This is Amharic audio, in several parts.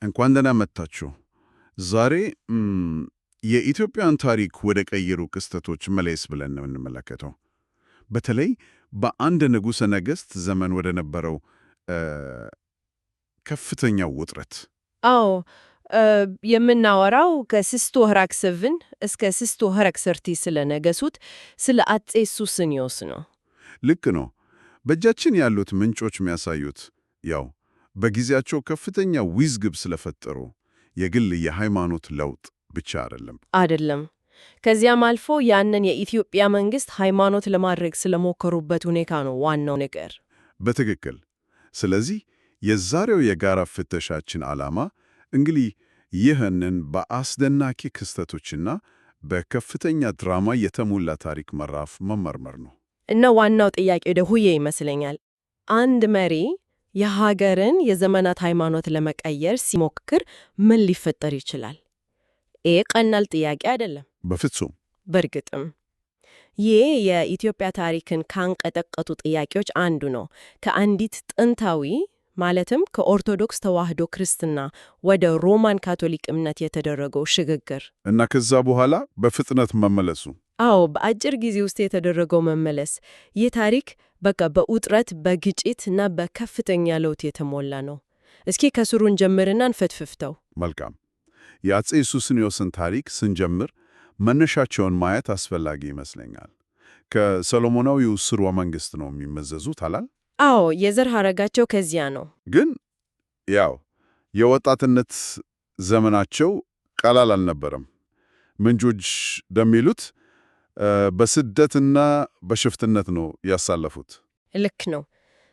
እንኳን ደህና መጣችሁ። ዛሬ የኢትዮጵያን ታሪክ ወደ ቀየሩ ክስተቶች መለስ ብለን ነው የምንመለከተው። በተለይ በአንድ ንጉሠ ነገሥት ዘመን ወደ ነበረው ከፍተኛው ውጥረት። አዎ የምናወራው ከስስቱ ህራክስቭን እስከ ስስቱ ህረክሰርቲ ስለነገሱት ስለ አጼ ሱስንዮስ ነው። ልክ ነው። በእጃችን ያሉት ምንጮች የሚያሳዩት ያው በጊዜያቸው ከፍተኛ ውዝግብ ስለፈጠሩ የግል የሃይማኖት ለውጥ ብቻ አይደለም። ከዚያም አልፎ ያንን የኢትዮጵያ መንግስት ሃይማኖት ለማድረግ ስለሞከሩበት ሁኔታ ነው ዋናው ነገር። በትክክል። ስለዚህ የዛሬው የጋራ ፍተሻችን ዓላማ እንግዲህ ይህንን በአስደናቂ ክስተቶችና በከፍተኛ ድራማ የተሞላ ታሪክ ምዕራፍ መመርመር ነው። እና ዋናው ጥያቄ ደሁዬ ይመስለኛል፣ አንድ መሪ የሀገርን የዘመናት ሃይማኖት ለመቀየር ሲሞክር ምን ሊፈጠር ይችላል? ይህ ቀላል ጥያቄ አይደለም። በፍጹም። በእርግጥም ይህ የኢትዮጵያ ታሪክን ካንቀጠቀጡ ጥያቄዎች አንዱ ነው። ከአንዲት ጥንታዊ ማለትም ከኦርቶዶክስ ተዋሕዶ ክርስትና ወደ ሮማን ካቶሊክ እምነት የተደረገው ሽግግር እና ከዛ በኋላ በፍጥነት መመለሱ። አዎ፣ በአጭር ጊዜ ውስጥ የተደረገው መመለስ። ይህ ታሪክ በቃ በውጥረት በግጭት እና በከፍተኛ ለውጥ የተሞላ ነው። እስኪ ከስሩን ጀምርና እንፈትፍተው። መልካም። የአጼ ሱስንዮስን ታሪክ ስንጀምር መነሻቸውን ማየት አስፈላጊ ይመስለኛል። ከሰሎሞናዊው ሥርወ መንግሥት ነው የሚመዘዙት አላል? አዎ፣ የዘር ሐረጋቸው ከዚያ ነው። ግን ያው የወጣትነት ዘመናቸው ቀላል አልነበረም። ምንጮች እንደሚሉት በስደትና በሽፍትነት ነው ያሳለፉት። ልክ ነው።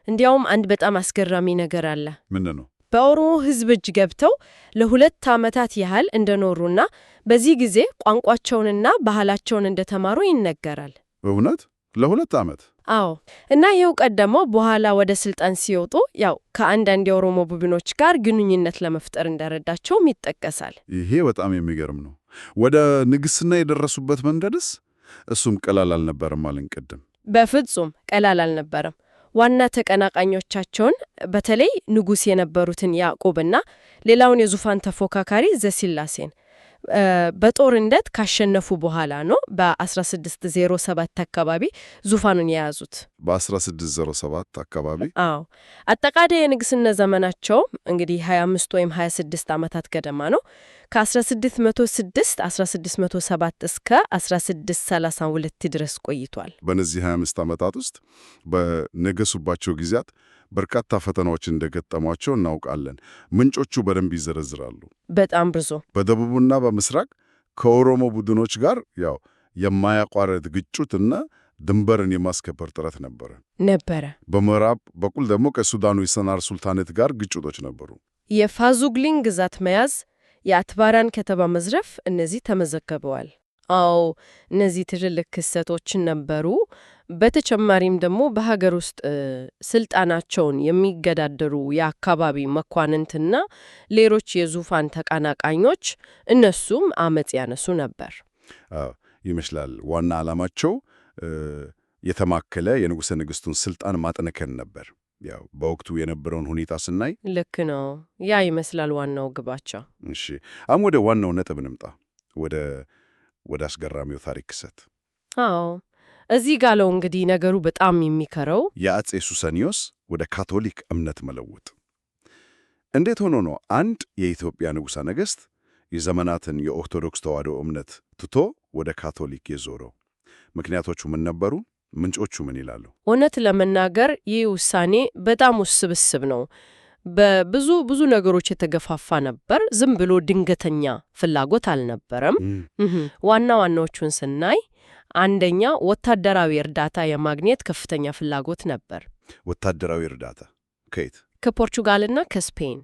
እንዲያውም አንድ በጣም አስገራሚ ነገር አለ። ምንድን ነው? በኦሮሞ ሕዝብ እጅ ገብተው ለ2 ዓመታት ያህል እንደኖሩና በዚህ ጊዜ ቋንቋቸውንና ባህላቸውን እንደተማሩ ይነገራል። እውነት? ለ2 ዓመት? አዎ። እና ይህ እውቀት ደግሞ በኋላ ወደ ስልጣን ሲወጡ ያው ከአንዳንድ የኦሮሞ ቡድኖች ጋር ግንኙነት ለመፍጠር እንደረዳቸውም ይጠቀሳል። ይሄ በጣም የሚገርም ነው። ወደ ንግሥና የደረሱበት መንገድስ? እሱም ቀላል አልነበረም አልን ቅድም። በፍጹም ቀላል አልነበረም። ዋና ተቀናቃኞቻቸውን በተለይ ንጉሥ የነበሩትን ያዕቆብና ሌላውን የዙፋን ተፎካካሪ ዘሲላሴን በጦርነት ካሸነፉ በኋላ ነው በ1607 አካባቢ ዙፋኑን የያዙት። በ1607 አካባቢ? አዎ። አጠቃላይ የንግስና ዘመናቸው እንግዲህ 25 ወይም 26 ዓመታት ገደማ ነው። ከ1606 1607 እስከ 1632 ድረስ ቆይቷል። በእነዚህ 25 ዓመታት ውስጥ በነገሱባቸው ጊዜያት በርካታ ፈተናዎች እንደገጠሟቸው እናውቃለን። ምንጮቹ በደንብ ይዘረዝራሉ። በጣም ብዙ። በደቡብና በምስራቅ ከኦሮሞ ቡድኖች ጋር ያው የማያቋርጥ ግጭትና ድንበርን የማስከበር ጥረት ነበረ። በምዕራብ በኩል ደግሞ ከሱዳኑ የሰናር ሱልጣኔት ጋር ግጭቶች ነበሩ። የፋዙግሊን ግዛት መያዝ፣ የአትባራን ከተማ መዝረፍ፣ እነዚህ ተመዘግበዋል። አዎ፣ እነዚህ ትልልቅ ክስተቶችን ነበሩ። በተጨማሪም ደግሞ በሀገር ውስጥ ስልጣናቸውን የሚገዳደሩ የአካባቢ መኳንንትና ሌሎች የዙፋን ተቀናቃኞች እነሱም አመጽ ያነሱ ነበር ይመስላል። ዋና ዓላማቸው የተማከለ የንጉሠ ነገሥቱን ስልጣን ማጠናከር ነበር። ያው በወቅቱ የነበረውን ሁኔታ ስናይ ልክ ነው። ያ ይመስላል ዋናው ግባቸው። እሺ፣ አሁን ወደ ዋናው ነጥብ እንምጣ። ወደ አስገራሚው ታሪክ ክስተት። አዎ፣ እዚህ ጋር ነው እንግዲህ ነገሩ በጣም የሚከረው። የአጼ ሱስንዮስ ወደ ካቶሊክ እምነት መለወጥ እንዴት ሆኖ ነው አንድ የኢትዮጵያ ንጉሠ ነገሥት የዘመናትን የኦርቶዶክስ ተዋሕዶ እምነት ትቶ ወደ ካቶሊክ የዞረው? ምክንያቶቹ ምን ነበሩ? ምንጮቹ ምን ይላሉ? እውነት ለመናገር ይህ ውሳኔ በጣም ውስብስብ ነው። በብዙ ነገሮች የተገፋፋ ነበር። ዝም ብሎ ድንገተኛ ፍላጎት አልነበረም። ዋና ዋናዎቹን ስናይ አንደኛ ወታደራዊ እርዳታ የማግኘት ከፍተኛ ፍላጎት ነበር። ወታደራዊ እርዳታ ከየት? ከፖርቹጋልና ከስፔን።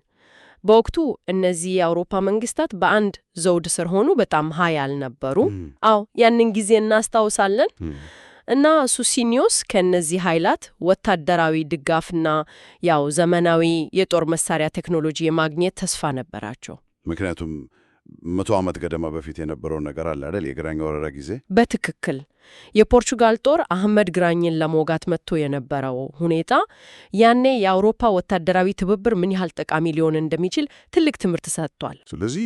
በወቅቱ እነዚህ የአውሮፓ መንግስታት በአንድ ዘውድ ስር ሆኑ በጣም ኃያል ነበሩ። አዎ፣ ያንን ጊዜ እናስታውሳለን። እና ሱስንዮስ ከነዚህ ኃይላት ወታደራዊ ድጋፍና ያው ዘመናዊ የጦር መሳሪያ ቴክኖሎጂ የማግኘት ተስፋ ነበራቸው። ምክንያቱም 100 ዓመት ገደማ በፊት የነበረው ነገር አለ አይደል? የግራኝ ወረራ ጊዜ። በትክክል የፖርቹጋል ጦር አህመድ ግራኝን ለመውጋት መጥቶ የነበረው ሁኔታ ያኔ የአውሮፓ ወታደራዊ ትብብር ምን ያህል ጠቃሚ ሊሆን እንደሚችል ትልቅ ትምህርት ሰጥቷል። ስለዚህ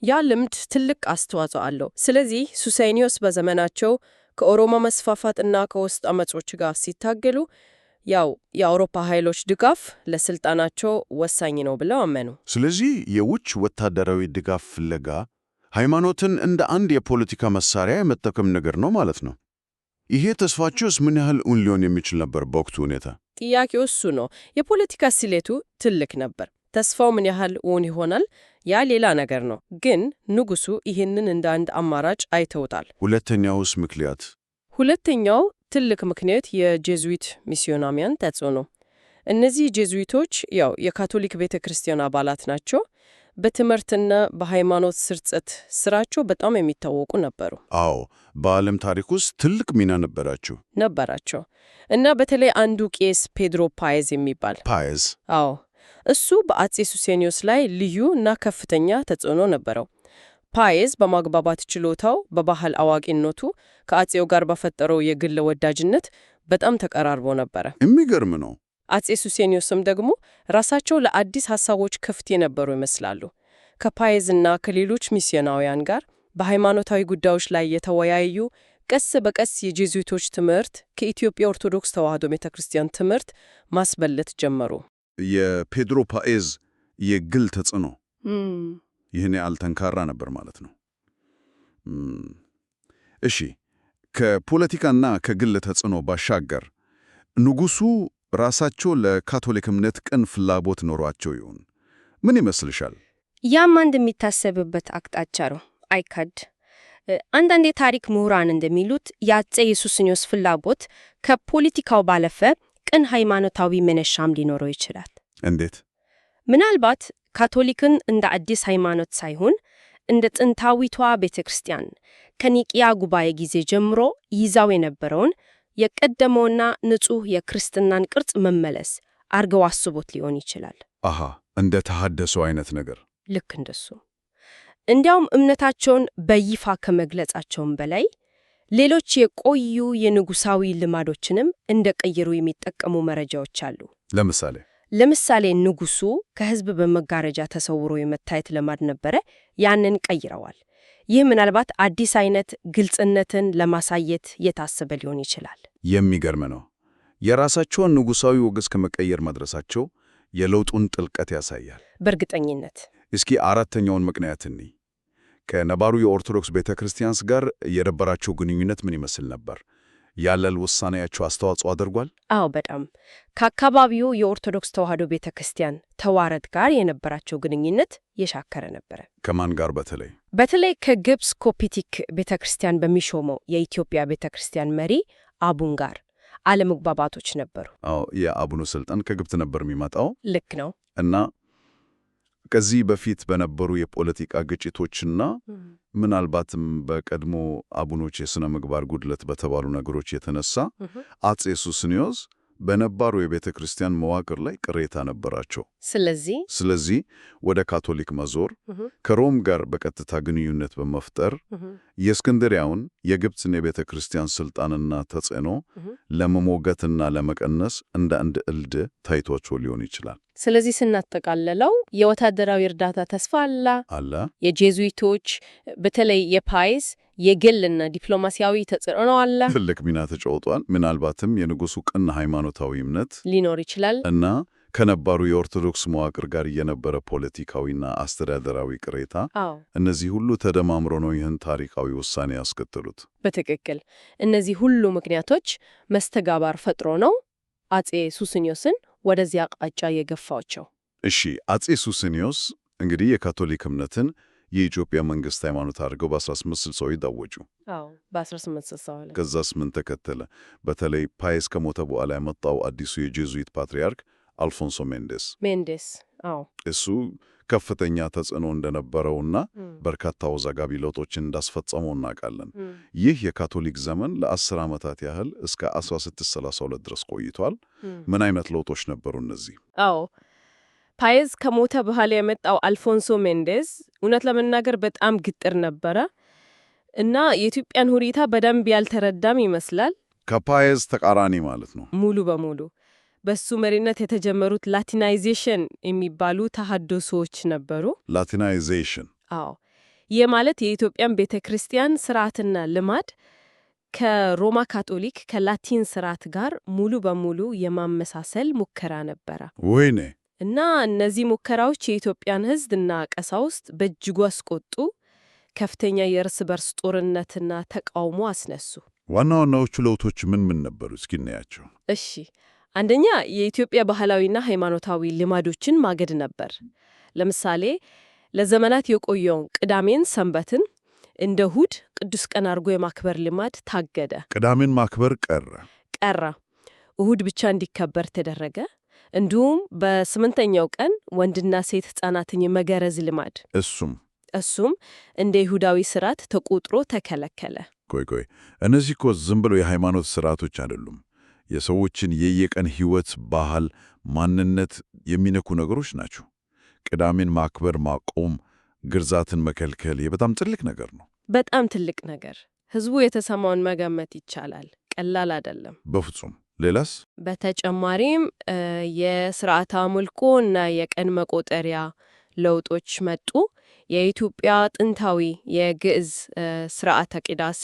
ያ ልምድ ትልቅ አስተዋጽኦ አለው። ስለዚህ ሱሴኒዮስ በዘመናቸው ከኦሮሞ መስፋፋትና ከውስጥ አመጾች ጋር ሲታገሉ የአውሮፓ ኃይሎች ድጋፍ ለስልጣናቸው ወሳኝ ነው ብለው አመኑ። ስለዚህ የውጭ ወታደራዊ ድጋፍ ፍለጋ ሃይማኖትን እንደ አንድ የፖለቲካ መሳሪያ የመጠቀም ነገር ነው ማለት ነው። ይሄ ተስፋቸውስ ምን ያህል እውን ሊሆን የሚችል ነበር በወቅቱ ሁኔታ? ጥያቄው እሱ ነው። የፖለቲካ ስሌቱ ትልቅ ነበር። ተስፋው ምን ያህል እውን ይሆናል ያ ሌላ ነገር ነው። ግን ንጉሱ ይህንን እንደ አንድ አማራጭ አይተውታል። ሁለተኛውስ ምክንያት? ሁለተኛው ትልቅ ምክንያት የጄዙዊት ሚስዮናውያን ተጽዕኖ ነው። እነዚህ ጄዙዊቶች የካቶሊክ ቤተ ክርስቲያን አባላት ናቸው። በትምህርትና በሃይማኖት ስርጸት ስራቸው በጣም የሚታወቁ ነበሩ። አዎ፣ በዓለም ታሪክ ውስጥ ትልቅ ሚና ነበራቸው እና በተለይ አንዱ ቄስ ፔድሮ ፓየዝ የሚባል እሱ በአጼ ሱሴኒዮስ ላይ ልዩ እና ከፍተኛ ተጽዕኖ ነበረው። ፓየዝ በማግባባት ችሎታው፣ በባህል አዋቂነቱ ከአጼው ጋር በፈጠረው የግል ወዳጅነት በጣም ተቀራርቦ ነበረ። የሚገርም ነው። አጼ ሱሴኒዮስም ደግሞ ራሳቸው ለአዲስ ሐሳቦች ክፍት የነበሩ ይመስላሉ። ከፓየዝና ከሌሎች ሚስዮናውያን ጋር በሃይማኖታዊ ጉዳዮች ላይ የተወያዩ፣ ቀስ በቀስ የጄዙዊቶች ትምህርት ከኢትዮጵያ ኦርቶዶክስ ተዋሕዶ ቤተክርስቲያን ትምህርት ማስበለጥ ጀመሩ። የፔድሮ ፓየዝ የግል ተጽዕኖ ይህን ያህል ጠንካራ ነበር ማለት ነው። እሺ፣ ከፖለቲካና ከግል ተጽዕኖ ባሻገር ንጉሱ ራሳቸው ለካቶሊክ እምነት ቅን ፍላጎት ኖሯቸው ይሆን? ምን ይመስልሻል? ያም አንድ የሚታሰብበት አቅጣጫ ነው፣ አይካድ። አንዳንድ የታሪክ ምሁራን እንደሚሉት የአጼ ሱስንዮስ ፍላጎት ከፖለቲካው ባለፈ ቅን ሃይማኖታዊ መነሻም ሊኖረው ይችላል። እንዴት? ምናልባት ካቶሊክን እንደ አዲስ ሃይማኖት ሳይሆን እንደ ጥንታዊቷ ቤተክርስቲያን ከኒቂያ ጉባኤ ጊዜ ጀምሮ ይዛው የነበረውን የቀደመውና ንጹሕ የክርስትናን ቅርጽ መመለስ አርገው አስቦት ሊሆን ይችላል። እንደ ተሐደሰው አይነት ነገር። ልክ እንደሱ። እንዲያውም እምነታቸውን በይፋ ከመግለጻቸውም በላይ ሌሎች የቆዩ የንጉሳዊ ልማዶችንም እንደቀየሩ የሚጠቀሙ መረጃዎች አሉ። ለምሳሌ ንጉሱ ከሕዝብ በመጋረጃ ተሰውሮ የመታየት ልማድ ነበረ። ያንን ቀይረዋል። ይህ ምናልባት አዲስ አይነት ግልጽነትን ለማሳየት የታሰበ ሊሆን ይችላል። የሚገርም ነው። የራሳቸውን ንጉሳዊ ወግ እስከ መቀየር መድረሳቸው የለውጡን ጥልቀት ያሳያል። በእርግጠኝነት። እስኪ አራተኛውን ምክንያት እንይ። ከነባሩ የኦርቶዶክስ ቤተ ክርስቲያንስ ጋር የነበራቸው ግንኙነት ምን ይመስል ነበር? ያለል ውሳኔያቸው አስተዋጽኦ አድርጓል? አዎ፣ በጣም። ከአካባቢው የኦርቶዶክስ ተዋሕዶ ቤተ ክርስቲያን ተዋረድ ጋር የነበራቸው ግንኙነት የሻከረ ነበረ። ከማን ጋር? በተለይ ከግብፅ ኮፕቲክ ቤተ ክርስቲያን በሚሾመው የኢትዮጵያ ቤተ ክርስቲያን መሪ አቡን ጋር አለመግባባቶች ነበሩ። የአቡኑ ስልጣን ከግብፅ ነበር የሚመጣው። ልክ ነው። እና ከዚህ በፊት በነበሩ የፖለቲካ ግጭቶችና ምናልባትም በቀድሞ አቡኖች የሥነ ምግባር ጉድለት በተባሉ ነገሮች የተነሳ አጼ ሱስንዮስ በነባሩ የቤተ ክርስቲያን መዋቅር ላይ ቅሬታ ነበራቸው። ስለዚህ ወደ ካቶሊክ መዞር፣ ከሮም ጋር በቀጥታ ግንኙነት በመፍጠር የእስክንድሪያውን የግብፅን የቤተ ክርስቲያን ስልጣንና ተጽዕኖ ለመሞገትና ለመቀነስ እንደ አንድ እልድ ታይቷቸው ሊሆን ይችላል። ስለዚህ ስናጠቃልለው የወታደራዊ እርዳታ ተስፋ አለ። የጄዙዊቶች በተለይ የፓየዝ የግልና ዲፕሎማሲያዊ ተጽዕኖ አለ። ትልቅ ሚና ተጫውቷል። ምናልባትም የንጉሱ ቅን ሃይማኖታዊ እምነት ሊኖር ይችላል እና ከነባሩ የኦርቶዶክስ መዋቅር ጋር የነበረ ፖለቲካዊና አስተዳደራዊ ቅሬታ፣ እነዚህ ሁሉ ተደማምሮ ነው ይህን ታሪካዊ ውሳኔ ያስከተሉት። በትክክል እነዚህ ሁሉ ምክንያቶች መስተጋባር ፈጥሮ ነው አጼ ሱስንዮስን ወደዚህ አቅጣጫ የገፋቸው። እሺ፣ አጼ ሱስንዮስ እንግዲህ የካቶሊክ እምነትን የኢትዮጵያ መንግስት ሃይማኖት አድርገው በ1860 ዳወጁ። በ1860 ከዛስ ምን ተከተለ? በተለይ ፓየዝ ከሞተ በኋላ የመጣው አዲሱ የጄዙዊት ፓትርያርክ አልፎንሶ ሜንዴስ እሱ ከፍተኛ ተጽዕኖ እንደነበረውና በርካታ አወዛጋቢ ለውጦችን እንዳስፈጸመው እናውቃለን። ይህ የካቶሊክ ዘመን ለ10 ዓመታት ያህል እስከ 1632 ድረስ ቆይቷል። ምን አይነት ለውጦች ነበሩ እነዚህ? ፓየዝ ከሞተ በኋላ የመጣው አልፎንሶ ሜንዴዝ እውነት ለመናገር በጣም ግትር ነበረ እና የኢትዮጵያን ሁኔታ በደንብ ያልተረዳም ይመስላል። ከፓየዝ ተቃራኒ ማለት ነው። ሙሉ በሙሉ በሱ መሪነት የተጀመሩት ላቲናይዜሽን የሚባሉ ተሐድሶዎች ነበሩ። ላቲናይዜሽን? አዎ። ይህ ማለት የኢትዮጵያን ቤተ ክርስቲያን ስርዓትና ልማድ ከሮማ ካቶሊክ ከላቲን ስርዓት ጋር ሙሉ በሙሉ የማመሳሰል ሙከራ ነበረ። ወይኔ! እና እነዚህ ሙከራዎች የኢትዮጵያን ሕዝብ እና ቀሳውስት በእጅጉ አስቆጡ። ከፍተኛ የእርስ በርስ ጦርነትና ተቃውሞ አስነሱ። ዋና ዋናዎቹ ለውጦች ምን ምን ነበሩ? እስኪ እናያቸው። እሺ፣ አንደኛ የኢትዮጵያ ባህላዊና ሃይማኖታዊ ልማዶችን ማገድ ነበር። ለምሳሌ ለዘመናት የቆየውን ቅዳሜን ሰንበትን እንደ እሁድ ቅዱስ ቀን አድርጎ የማክበር ልማድ ታገደ። ቅዳሜን ማክበር ቀረ። እሁድ ብቻ እንዲከበር ተደረገ። እንዲሁም በስምንተኛው ቀን ወንድና ሴት ሕፃናትን የመገረዝ ልማድ እሱም እንደ ይሁዳዊ ስርዓት ተቆጥሮ ተከለከለ። ቆይ፣ እነዚህ እኮ ዝም ብሎ የሃይማኖት ስርዓቶች አይደሉም። የሰዎችን የየቀን ሕይወት፣ ባህል፣ ማንነት የሚነኩ ነገሮች ናቸው። ቅዳሜን ማክበር ማቆም፣ ግርዛትን መከልከል በጣም ትልቅ ነገር ነው። በጣም ትልቅ ነገር። ሕዝቡ የተሰማውን መገመት ይቻላል። ቀላል አይደለም በፍጹም። ሌላስ? በተጨማሪም የስርዓተ አምልኮ እና የቀን መቆጠሪያ ለውጦች መጡ። የኢትዮጵያ ጥንታዊ የግዕዝ ስርዓተ ቅዳሴ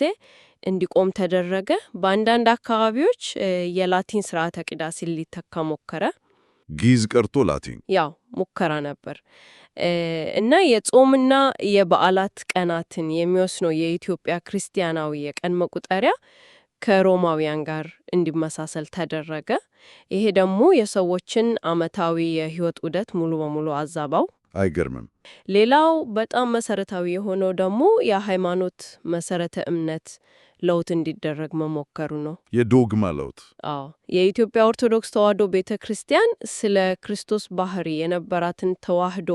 እንዲቆም ተደረገ። በአንዳንድ አካባቢዎች የላቲን ስርዓተ ቅዳሴ ሊተካ ሞከረ። ግዕዝ ቀርቶ ላቲን ያው ሙከራ ነበር። እና የጾምና የበዓላት ቀናትን የሚወስነው የኢትዮጵያ ክርስቲያናዊ የቀን መቁጠሪያ ከሮማውያን ጋር እንዲመሳሰል ተደረገ። ይሄ ደግሞ የሰዎችን ዓመታዊ የህይወት ዑደት ሙሉ በሙሉ አዛባው። አይገርምም? ሌላው በጣም መሰረታዊ የሆነው ደግሞ የሃይማኖት መሰረተ እምነት ለውጥ እንዲደረግ መሞከሩ ነው። የዶግማ ለውጥ? አዎ። የኢትዮጵያ ኦርቶዶክስ ተዋሕዶ ቤተ ክርስቲያን ስለ ክርስቶስ ባህሪ የነበራትን ተዋሕዶ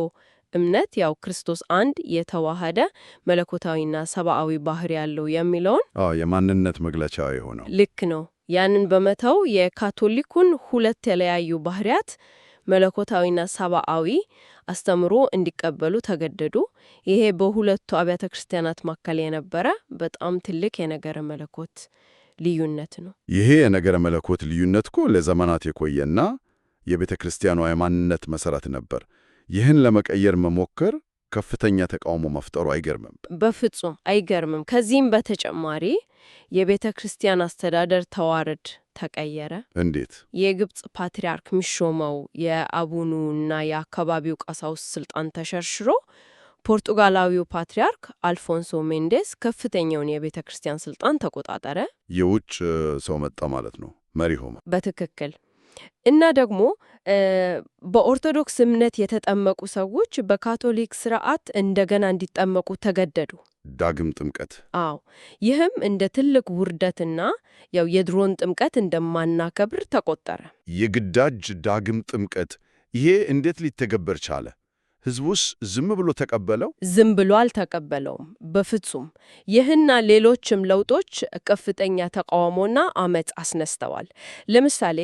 እምነት ያው ክርስቶስ አንድ የተዋሃደ መለኮታዊና ሰብአዊ ባህሪ ያለው የሚለውን የማንነት መግለጫ የሆነው ልክ ነው። ያንን በመተው የካቶሊኩን ሁለት የተለያዩ ባህሪያት መለኮታዊና ሰብአዊ አስተምሮ እንዲቀበሉ ተገደዱ። ይሄ በሁለቱ አብያተ ክርስቲያናት መካከል የነበረ በጣም ትልቅ የነገረ መለኮት ልዩነት ነው። ይሄ የነገረ መለኮት ልዩነት እኮ ለዘመናት የቆየና የቤተ ክርስቲያኗ የማንነት መሰረት ነበር። ይህን ለመቀየር መሞከር ከፍተኛ ተቃውሞ መፍጠሩ አይገርምም? በፍጹም አይገርምም። ከዚህም በተጨማሪ የቤተ ክርስቲያን አስተዳደር ተዋረድ ተቀየረ። እንዴት? የግብጽ ፓትርያርክ የሚሾመው የአቡኑና የአካባቢው ቀሳውስት ስልጣን ተሸርሽሮ ፖርቱጋላዊው ፓትርያርክ አልፎንሶ ሜንዴስ ከፍተኛውን የቤተ ክርስቲያን ስልጣን ተቆጣጠረ። የውጭ ሰው መጣ ማለት ነው፣ መሪ ሆነ። በትክክል። እና ደግሞ በኦርቶዶክስ እምነት የተጠመቁ ሰዎች በካቶሊክ ስርዓት እንደገና እንዲጠመቁ ተገደዱ። ዳግም ጥምቀት? አዎ። ይህም እንደ ትልቅ ውርደትና ያው የድሮን ጥምቀት እንደማናከብር ተቆጠረ። የግዳጅ ዳግም ጥምቀት? ይሄ እንዴት ሊተገበር ቻለ? ሕዝቡስ ዝም ብሎ ተቀበለው? ዝም ብሎ አልተቀበለውም በፍጹም። ይህና ሌሎችም ለውጦች ከፍተኛ ተቃውሞና አመጽ አስነስተዋል። ለምሳሌ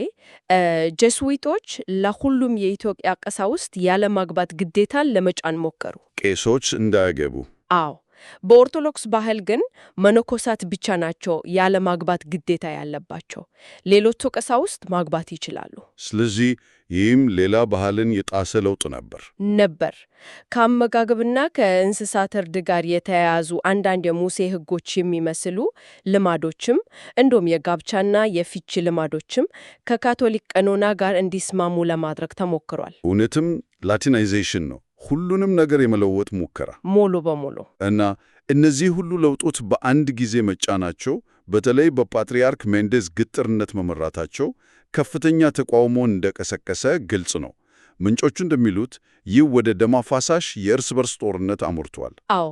ጀስዊቶች ለሁሉም የኢትዮጵያ ቀሳውስት ያለማግባት ግዴታን ለመጫን ሞከሩ። ቄሶች እንዳያገቡ? አዎ። በኦርቶዶክስ ባህል ግን መነኮሳት ብቻ ናቸው ያለማግባት ግዴታ ያለባቸው። ሌሎቹ ቀሳውስት ማግባት ይችላሉ። ስለዚህ ይህም ሌላ ባህልን የጣሰ ለውጥ ነበር። ከአመጋገብና ከእንስሳት እርድ ጋር የተያያዙ አንዳንድ የሙሴ ሕጎች የሚመስሉ ልማዶችም እንዲሁም የጋብቻና የፍቺ ልማዶችም ከካቶሊክ ቀኖና ጋር እንዲስማሙ ለማድረግ ተሞክሯል። እውነትም ላቲናይዜሽን ነው፣ ሁሉንም ነገር የመለወጥ ሙከራ ሙሉ በሙሉ። እና እነዚህ ሁሉ ለውጦች በአንድ ጊዜ መጫናቸው፣ በተለይ በፓትርያርክ ሜንዴዝ ግትርነት መመራታቸው ከፍተኛ ተቃውሞን እንደቀሰቀሰ ግልጽ ነው። ምንጮቹ እንደሚሉት ይህ ወደ ደም አፋሳሽ የእርስ በርስ ጦርነት አምርቷል። አዎ፣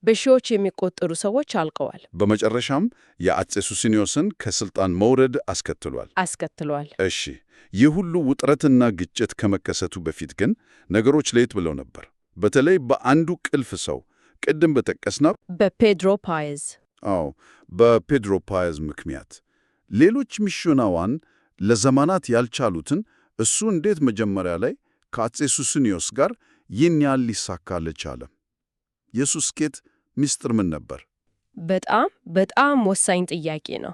በሺዎች የሚቆጠሩ ሰዎች አልቀዋል። በመጨረሻም የአፄ ሱስንዮስን ከስልጣን መውረድ አስከትሏል። እሺ፣ ይህ ሁሉ ውጥረትና ግጭት ከመከሰቱ በፊት ግን ነገሮች ለየት ብለው ነበር። በተለይ በአንዱ ቁልፍ ሰው ቅድም በጠቀስነው በፔድሮ ፓየዝ። አዎ፣ በፔድሮ ፓየዝ ምክንያት ሌሎች ሚስዮናውያን ለዘመናት ያልቻሉትን እሱ እንዴት መጀመሪያ ላይ ከአፄ ሱስንዮስ ጋር ይህን ያህል ሊሳካልህ ቻለ? የሱ ስኬት ምስጢር ምን ነበር? በጣም ወሳኝ ጥያቄ ነው።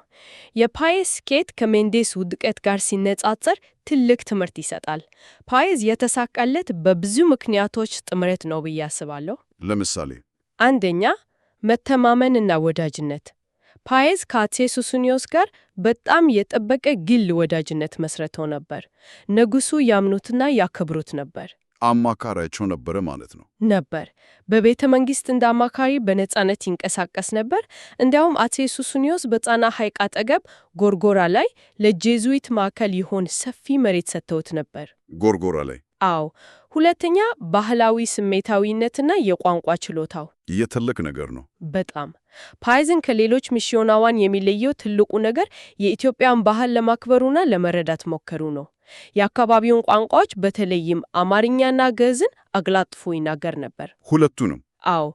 የፓየዝ ስኬት ከሜንዴስ ውድቀት ጋር ሲነጻጸር ትልቅ ትምህርት ይሰጣል። ፓየዝ የተሳካለት በብዙ ምክንያቶች ጥምረት ነው ብዬ አስባለሁ። ለምሳሌ አንደኛ፣ መተማመንና ወዳጅነት። ፓየዝ ከአፄ ሱስንዮስ ጋር በጣም የጠበቀ ግል ወዳጅነት መስርተው ነበር። ንጉሡ ያምኑትና ያከብሩት ነበር። አማካሪያቸው ነበረ ማለት ነው። ነበር። በቤተ መንግሥት እንደ አማካሪ በነጻነት ይንቀሳቀስ ነበር። እንዲያውም አፄ ሱስንዮስ በጣና ሐይቅ አጠገብ ጎርጎራ ላይ ለጄዙዊት ማዕከል ይሆን ሰፊ መሬት ሰጥተውት ነበር። ጎርጎራ ላይ? አዎ። ሁለተኛ፣ ባህላዊ ስሜታዊነትና የቋንቋ ችሎታው የትልቅ ነገር ነው። በጣም ፓየዝን ከሌሎች ሚስዮናውያን የሚለየው ትልቁ ነገር የኢትዮጵያን ባህል ለማክበሩና ለመረዳት ሞከሩ ነው። የአካባቢውን ቋንቋዎች በተለይም አማርኛና ግዕዝን አግላጥፎ ይናገር ነበር። ሁለቱንም? አዎ።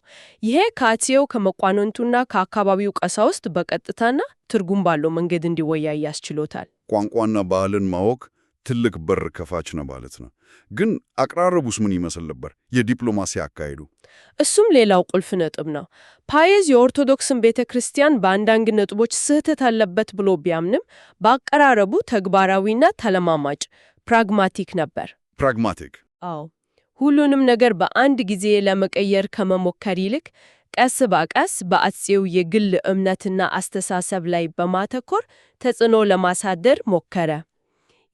ይሄ ከአፄው ከመኳንንቱና ከአካባቢው ቀሳውስት በቀጥታና ትርጉም ባለው መንገድ እንዲወያይ ያስችሎታል። ቋንቋና ባህልን ማወቅ ትልቅ በር ከፋች ነው ማለት ነው። ግን አቀራረቡስ ምን ይመስል ነበር? የዲፕሎማሲ አካሄዱ? እሱም ሌላው ቁልፍ ነጥብ ነው። ፓየዝ የኦርቶዶክስን ቤተ ክርስቲያን በአንዳንድ ነጥቦች ስህተት አለበት ብሎ ቢያምንም በአቀራረቡ ተግባራዊና ተለማማጭ ፕራግማቲክ ነበር። ፕራግማቲክ? አዎ። ሁሉንም ነገር በአንድ ጊዜ ለመቀየር ከመሞከር ይልቅ ቀስ በቀስ በአፄው የግል እምነትና አስተሳሰብ ላይ በማተኮር ተጽዕኖ ለማሳደር ሞከረ።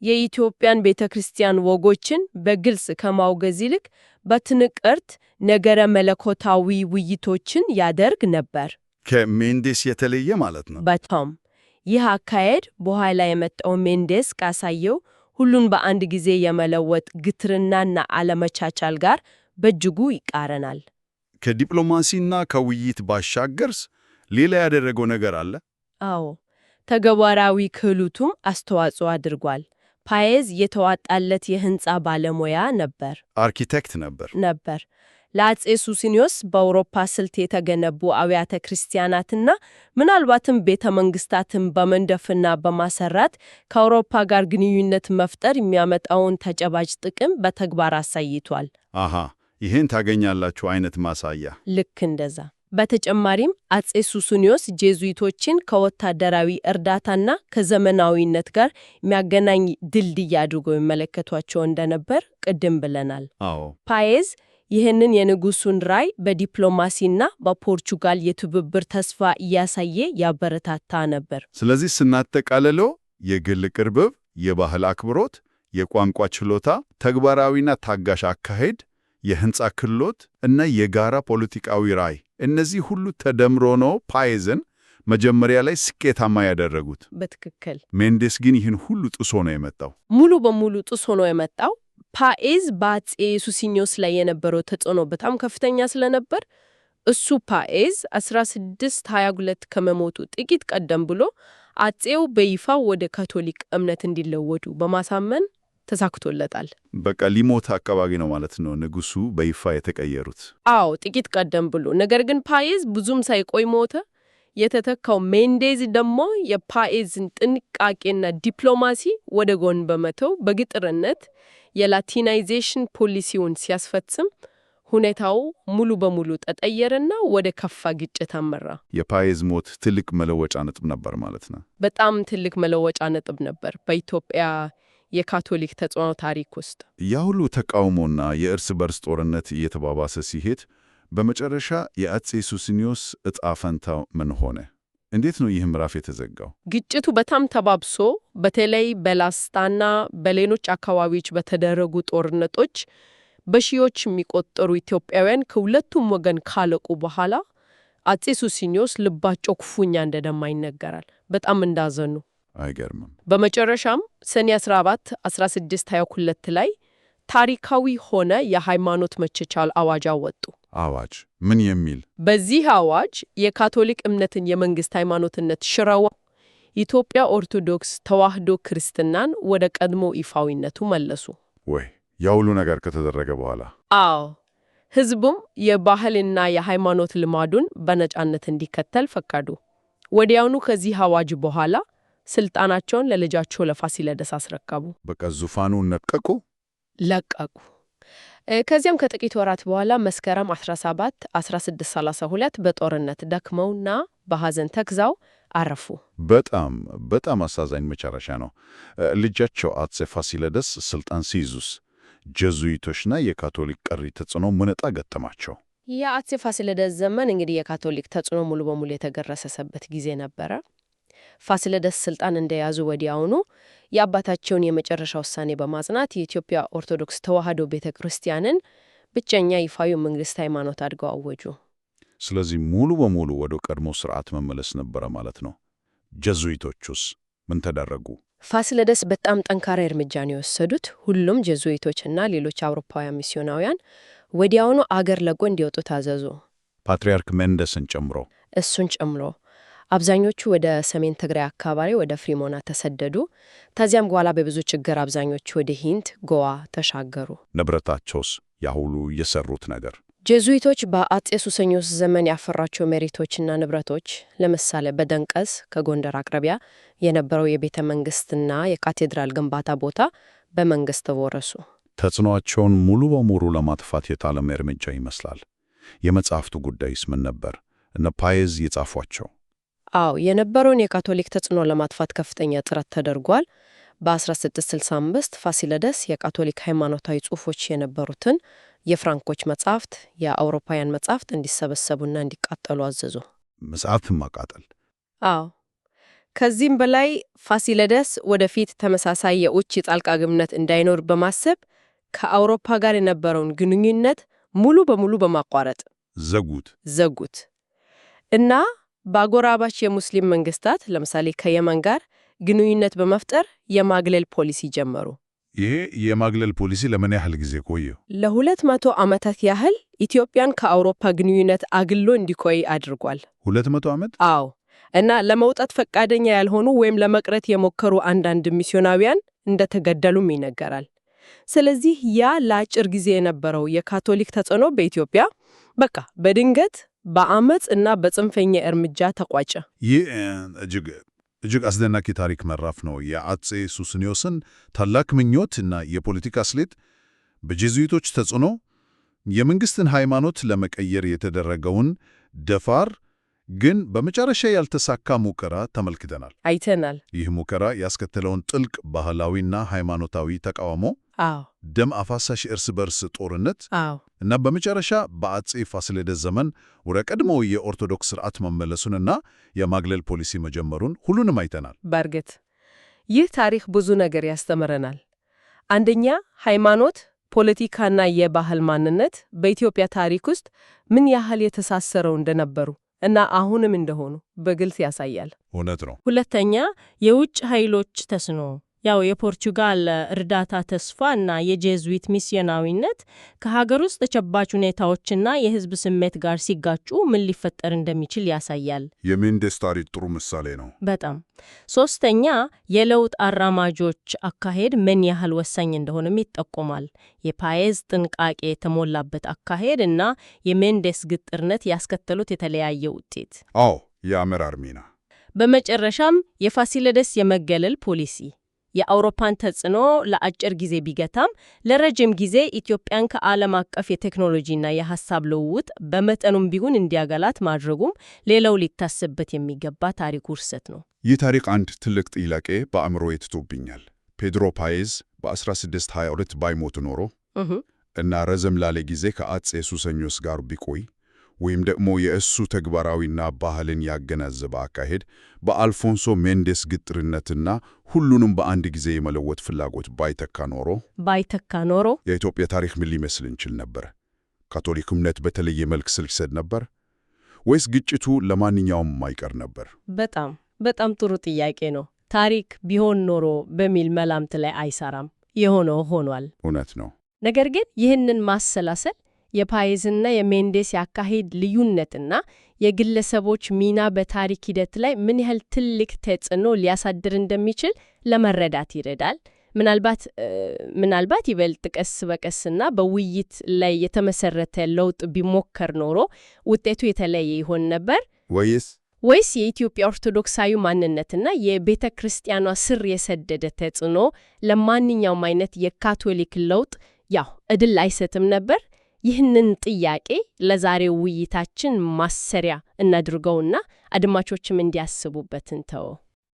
የኢትዮጵያን ቤተ ክርስቲያን ወጎችን በግልጽ ከማውገዝ ይልቅ በትንቅርት ነገረ መለኮታዊ ውይይቶችን ያደርግ ነበር። ከሜንዴስ የተለየ ማለት ነው። በጣም። ይህ አካሄድ በኋላ የመጣው ሜንዴስ ካሳየው ሁሉን በአንድ ጊዜ የመለወጥ ግትርናና አለመቻቻል ጋር በእጅጉ ይቃረናል። ከዲፕሎማሲና ከውይይት ባሻገርስ ሌላ ያደረገው ነገር አለ? አዎ፣ ተግባራዊ ክህሎቱም አስተዋጽኦ አድርጓል። ፓየዝ የተዋጣለት የህንፃ ባለሙያ ነበር። አርኪቴክት ነበር። ለአፄ ሱስንዮስ በአውሮፓ ስልት የተገነቡ አብያተ ክርስቲያናትና ምናልባትም ቤተ መንግስታትን በመንደፍና በማሰራት ከአውሮፓ ጋር ግንኙነት መፍጠር የሚያመጣውን ተጨባጭ ጥቅም በተግባር አሳይቷል። አሃ፣ ይህን ታገኛላችሁ አይነት ማሳያ። ልክ እንደዛ። በተጨማሪም አፄ ሱስንዮስ ጄዙዊቶችን ከወታደራዊ እርዳታና ከዘመናዊነት ጋር የሚያገናኝ ድልድይ አድርጎ ይመለከቷቸው እንደነበር ቅድም ብለናል። አዎ። ፓየዝ ይህንን የንጉሱን ራዕይ በዲፕሎማሲና በፖርቹጋል የትብብር ተስፋ እያሳየ ያበረታታ ነበር። ስለዚህ ስናጠቃልለው የግል ቅርብብ፣ የባህል አክብሮት፣ የቋንቋ ችሎታ፣ ተግባራዊና ታጋሽ አካሄድ፣ የህንፃ ክህሎት እና የጋራ ፖለቲካዊ ራዕይ፣ እነዚህ ሁሉ ተደምሮ ነው ፓየዝን መጀመሪያ ላይ ስኬታማ ያደረጉት። በትክክል። ሜንዴስ ግን ይህን ሁሉ ጥሶ ነው የመጣው። ሙሉ በሙሉ ጥሶ ነው የመጣው። ፓየዝ በአፄ ሱስንዮስ ላይ የነበረው ተጽዕኖ በጣም ከፍተኛ ስለነበር እሱ ፓየዝ 1622 ከመሞቱ ጥቂት ቀደም ብሎ አፄው በይፋ ወደ ካቶሊክ እምነት እንዲለወጡ በማሳመን ተሳክቶለታል። በቃ ሊሞት አካባቢ ነው ማለት ነው ንጉሱ በይፋ የተቀየሩት። አዎ፣ ጥቂት ቀደም ብሎ። ነገር ግን ፓየዝ ብዙም ሳይቆይ ሞተ። የተተካው ሜንዴዝ ደግሞ የፓየዝን ጥንቃቄና ዲፕሎማሲ ወደ ጎን በመተው በግጥርነት የላቲናይዜሽን ፖሊሲውን ሲያስፈጽም ሁኔታው ሙሉ በሙሉ ተቀየረና ወደ ከፋ ግጭት አመራ። የፓየዝ ሞት ትልቅ መለወጫ ነጥብ ነበር ማለት ነው። በጣም ትልቅ መለወጫ ነጥብ ነበር በኢትዮጵያ የካቶሊክ ተጽዕኖ ታሪክ ውስጥ። ያ ሁሉ ተቃውሞና የእርስ በርስ ጦርነት እየተባባሰ ሲሄድ በመጨረሻ የአፄ ሱስንዮስ ዕጣ ፈንታው ምን ሆነ? እንዴት ነው ይህ ምዕራፍ የተዘጋው? ግጭቱ በጣም ተባብሶ በተለይ በላስታና በሌሎች አካባቢዎች በተደረጉ ጦርነቶች በሺዎች የሚቆጠሩ ኢትዮጵያውያን ከሁለቱም ወገን ካለቁ በኋላ አፄ ሱስንዮስ ልባቸው ክፉኛ እንደደማ ይነገራል። በጣም እንዳዘኑ። አይገርምም። በመጨረሻም ሰኔ 14 1622 ላይ ታሪካዊ ሆነ የሃይማኖት መቻቻል አዋጅ አወጡ። አዋጅ ምን የሚል? በዚህ አዋጅ የካቶሊክ እምነትን የመንግስት ሃይማኖትነት ሽረው ኢትዮጵያ ኦርቶዶክስ ተዋህዶ ክርስትናን ወደ ቀድሞ ይፋዊነቱ መለሱ። ወይ ያ ሁሉ ነገር ከተደረገ በኋላ? አዎ። ህዝቡም የባህልና የሃይማኖት ልማዱን በነጻነት እንዲከተል ፈቀዱ። ወዲያውኑ ከዚህ አዋጅ በኋላ ስልጣናቸውን ለልጃቸው ለፋሲለደስ አስረከቡ። በቃ ዙፋኑን ለቀቁ። ከዚያም ከጥቂት ወራት በኋላ መስከረም 17 1632 በጦርነት ደክመውና በሐዘን ተግዛው አረፉ። በጣም አሳዛኝ መጨረሻ ነው። ልጃቸው አፄ ፋሲለደስ ስልጣን ሲይዙስ ጀዙይቶችና የካቶሊክ ቀሪ ተጽዕኖ ምን ዕጣ ገጠማቸው? የአፄ ፋሲለደስ ዘመን እንግዲህ የካቶሊክ ተጽዕኖ ሙሉ በሙሉ የተገረሰሰበት ጊዜ ነበረ። ፋሲለደስ ስልጣን እንደያዙ ወዲያውኑ የአባታቸውን የመጨረሻ ውሳኔ በማጽናት የኢትዮጵያ ኦርቶዶክስ ተዋሕዶ ቤተ ክርስቲያንን ብቸኛ ይፋዊ መንግስት ሃይማኖት አድርገው አወጁ። ስለዚህ ሙሉ በሙሉ ወደ ቀድሞ ስርዓት መመለስ ነበረ ማለት ነው። ጀዙይቶቹስ ምን ተደረጉ? ፋሲለደስ በጣም ጠንካራ እርምጃ ነው የወሰዱት። ሁሉም ጀዙይቶችና ሌሎች አውሮፓውያን ሚስዮናውያን ወዲያውኑ አገር ለቆ እንዲወጡ ታዘዙ። ፓትርያርክ ሜንደስን ጨምሮ? እሱን ጨምሮ አብዛኞቹ ወደ ሰሜን ትግራይ አካባቢ ወደ ፍሪሞና ተሰደዱ። ከዚያም በኋላ በብዙ ችግር አብዛኞቹ ወደ ሂንት ጎዋ ተሻገሩ። ንብረታቸውስ ያሁሉ የሰሩት ነገር? ጄዙዊቶች በአፄ ሱሰኞስ ዘመን ያፈራቸው መሬቶችና ንብረቶች ለምሳሌ በደንቀዝ ከጎንደር አቅራቢያ የነበረው የቤተ መንግስትና የካቴድራል ግንባታ ቦታ በመንግስት ተወረሱ። ተጽዕኖአቸውን ሙሉ በሙሉ ለማጥፋት የታለመ እርምጃ ይመስላል። የመጽሐፍቱ ጉዳይስ ምን ነበር? እነ ፓየዝ የጻፏቸው? አዎ፣ የነበረውን የካቶሊክ ተጽዕኖ ለማጥፋት ከፍተኛ ጥረት ተደርጓል። በ1665 ፋሲለደስ የካቶሊክ ሃይማኖታዊ ጽሑፎች የነበሩትን የፍራንኮች መጻሕፍት፣ የአውሮፓውያን መጻሕፍት እንዲሰበሰቡና እንዲቃጠሉ አዘዙ። መጽሐፍትን ማቃጠል? አዎ። ከዚህም በላይ ፋሲለደስ ወደፊት ተመሳሳይ የውጭ ጣልቃ ገብነት እንዳይኖር በማሰብ ከአውሮፓ ጋር የነበረውን ግንኙነት ሙሉ በሙሉ በማቋረጥ ዘጉት እና በአጎራባች የሙስሊም መንግስታት ለምሳሌ ከየመን ጋር ግንኙነት በመፍጠር የማግለል ፖሊሲ ጀመሩ። ይሄ የማግለል ፖሊሲ ለምን ያህል ጊዜ ቆየ? ለ200 ዓመታት ያህል ኢትዮጵያን ከአውሮፓ ግንኙነት አግሎ እንዲቆይ አድርጓል። 200 ዓመት? አዎ። እና ለመውጣት ፈቃደኛ ያልሆኑ ወይም ለመቅረት የሞከሩ አንዳንድ ሚስዮናውያን እንደተገደሉም ይነገራል። ስለዚህ ያ ለአጭር ጊዜ የነበረው የካቶሊክ ተጽዕኖ በኢትዮጵያ በቃ በድንገት በአመፅ እና በጽንፈኛ እርምጃ ተቋጨ። ይህ እጅግ አስደናቂ ታሪክ ምዕራፍ ነው። የአፄ ሱስንዮስን ታላቅ ምኞት እና የፖለቲካ ስሌት፣ በጄዙዊቶች ተጽዕኖ የመንግስትን ሃይማኖት ለመቀየር የተደረገውን ደፋር ግን በመጨረሻ ያልተሳካ ሙከራ ተመልክተናል፣ አይተናል። ይህ ሙከራ ያስከተለውን ጥልቅ ባህላዊና ሃይማኖታዊ ተቃውሞ፣ ደም አፋሳሽ እርስ በርስ ጦርነት እና በመጨረሻ በአፄ ፋሲለደስ ዘመን ወደ ቀድሞው የኦርቶዶክስ ስርዓት መመለሱንና የማግለል ፖሊሲ መጀመሩን ሁሉንም አይተናል። በእርግጥ ይህ ታሪክ ብዙ ነገር ያስተምረናል። አንደኛ፣ ሃይማኖት፣ ፖለቲካና የባህል ማንነት በኢትዮጵያ ታሪክ ውስጥ ምን ያህል የተሳሰረው እንደነበሩ እና አሁንም እንደሆኑ በግልጽ ያሳያል። እውነት ነው። ሁለተኛ፣ የውጭ ኃይሎች ተጽዕኖ፣ ያው የፖርቹጋል እርዳታ ተስፋ እና የጄዙዊት ሚስዮናዊነት ከሀገር ውስጥ ተጨባጭ ሁኔታዎችና የህዝብ ስሜት ጋር ሲጋጩ ምን ሊፈጠር እንደሚችል ያሳያል። የሜንዴስ ታሪክ ጥሩ ምሳሌ ነው። በጣም። ሶስተኛ፣ የለውጥ አራማጆች አካሄድ ምን ያህል ወሳኝ እንደሆነም ይጠቁማል። የፓየዝ ጥንቃቄ የተሞላበት አካሄድ እና የሜንዴስ ግትርነት ያስከተሉት የተለያየ ውጤት። አዎ፣ የአመራር ሚና። በመጨረሻም የፋሲለደስ የመገለል ፖሊሲ የአውሮፓን ተጽዕኖ ለአጭር ጊዜ ቢገታም ለረጅም ጊዜ ኢትዮጵያን ከዓለም አቀፍ የቴክኖሎጂና የሐሳብ ልውውጥ በመጠኑም ቢሆን እንዲያገላት ማድረጉም ሌላው ሊታሰብበት የሚገባ ታሪክ ውርሰት ነው። ይህ ታሪክ አንድ ትልቅ ጥያቄ በአእምሮ የትቶብኛል። ፔድሮ ፓየዝ በ1622 ባይሞት ኖሮ እና ረዘም ላለ ጊዜ ከአፄ ሱሰኞስ ጋር ቢቆይ ወይም ደግሞ የእሱ ተግባራዊና ባህልን ያገናዘበ አካሄድ በአልፎንሶ ሜንዴስ ግትርነትና ሁሉንም በአንድ ጊዜ የመለወጥ ፍላጎት ባይተካ ኖሮ የኢትዮጵያ ታሪክ ምን ሊመስል እንችል ነበር? ካቶሊክ እምነት በተለየ መልክ ስር ይሰድ ነበር ወይስ ግጭቱ ለማንኛውም ማይቀር ነበር? በጣም ጥሩ ጥያቄ ነው። ታሪክ ቢሆን ኖሮ በሚል መላምት ላይ አይሰራም። የሆነው ሆኗል። እውነት ነው። ነገር ግን ይህንን ማሰላሰል የፓየዝና የሜንዴስ ያካሄድ ልዩነትና የግለሰቦች ሚና በታሪክ ሂደት ላይ ምን ያህል ትልቅ ተጽዕኖ ሊያሳድር እንደሚችል ለመረዳት ይረዳል። ምናልባት ይበልጥ ቀስ በቀስና በውይይት ላይ የተመሰረተ ለውጥ ቢሞከር ኖሮ ውጤቱ የተለየ ይሆን ነበር ወይስ የኢትዮጵያ ኦርቶዶክሳዊ ማንነትና የቤተ ክርስቲያኗ ስር የሰደደ ተጽዕኖ ለማንኛውም አይነት የካቶሊክ ለውጥ ያው እድል አይሰጥም ነበር። ይህንን ጥያቄ ለዛሬው ውይይታችን ማሰሪያ እናድርገውና አድማጮችም እንዲያስቡበት እንተው።